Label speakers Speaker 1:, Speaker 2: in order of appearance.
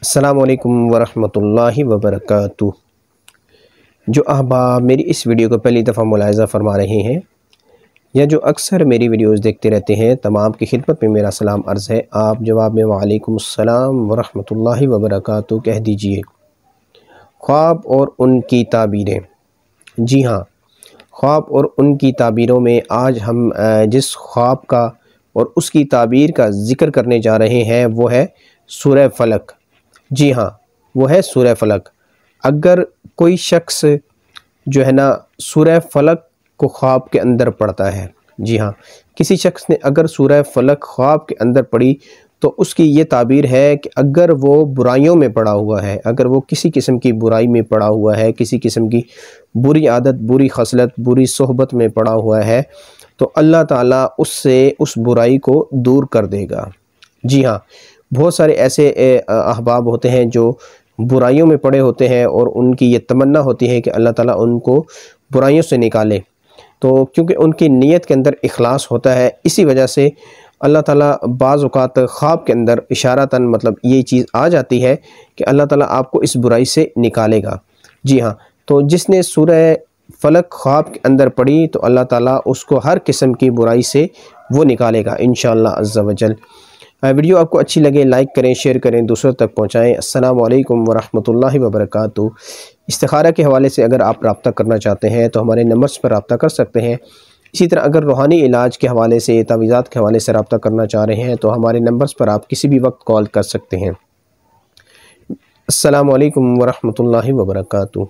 Speaker 1: अस्सलामुअलैकुम वरहमतुल्लाहि वबरकातुह। जो अहबाब मेरी इस वीडियो को पहली दफ़ा मुलाहिज़ा फरमा रहे हैं या जो अक्सर मेरी वीडियोस देखते रहते हैं, तमाम की खिदमत में मेरा सलाम अर्ज़ है। आप जवाब में वालेकुम अस्सलाम वरहमतुल्लाहि वबरकातुह कह दीजिए। ख्वाब और उनकी ताबीरें। जी हाँ, ख्वाब और उनकी ताबीरों में आज हम जिस ख्वाब का और उसकी ताबीर का ज़िक्र करने जा रहे हैं वो है सूरह फ़लक। जी हाँ, वो है सूरह फ़लक। अगर कोई शख्स जो है ना सूरह फ़लक को ख्वाब के अंदर पढ़ता है, जी हाँ, किसी शख्स ने अगर सूरह फ़लक ख्वाब के अंदर पढ़ी तो उसकी ये ताबीर है कि अगर वो बुराइयों में पड़ा हुआ है, अगर वो किसी किस्म की बुराई में पड़ा हुआ है, किसी किस्म की बुरी आदत, बुरी खसलत, बुरी सोहबत में पड़ा हुआ है, तो अल्लाह ताला उससे उस बुराई को दूर कर देगा। जी हाँ, बहुत सारे ऐसे अहबाब होते हैं जो बुराइयों में पड़े होते हैं और उनकी ये तमन्ना होती है कि अल्लाह ताला उनको बुराइयों से निकाले। तो क्योंकि उनकी नीयत के अंदर इखलास होता है, इसी वजह से अल्लाह ताला बाज़ औक़ात ख्वाब के अंदर इशारतन मतलब ये चीज़ आ जाती है कि अल्लाह ताला आपको इस बुराई से निकालेगा। जी हाँ, तो जिसने सूरह फ़लक ख्वाब के अंदर पढ़ी तो अल्लाह ताला उसको हर किस्म की बुराई से वो निकालेगा इंशाअल्लाह अज़्ज़ा वजल। वीडियो आपको अच्छी लगे लाइक करें, शेयर करें, दूसरों तक पहुँचाएँ। अस्सलामु अलैकुम वरहमतुल्लाहि वबरकातुह। इस्तिखारा के हवाले से अगर आप रब्ता करना चाहते हैं तो हमारे नंबर्स पर रब्ता कर सकते हैं। इसी तरह अगर रूहानी इलाज के हवाले से, तावीज़ात के हवाले से रब्ता करना चाह रहे हैं तो हमारे नंबर्स पर आप किसी भी वक्त कॉल कर सकते हैं। अस्सलामु अलैकुम वरहमतुल्लाहि वबरकातुह।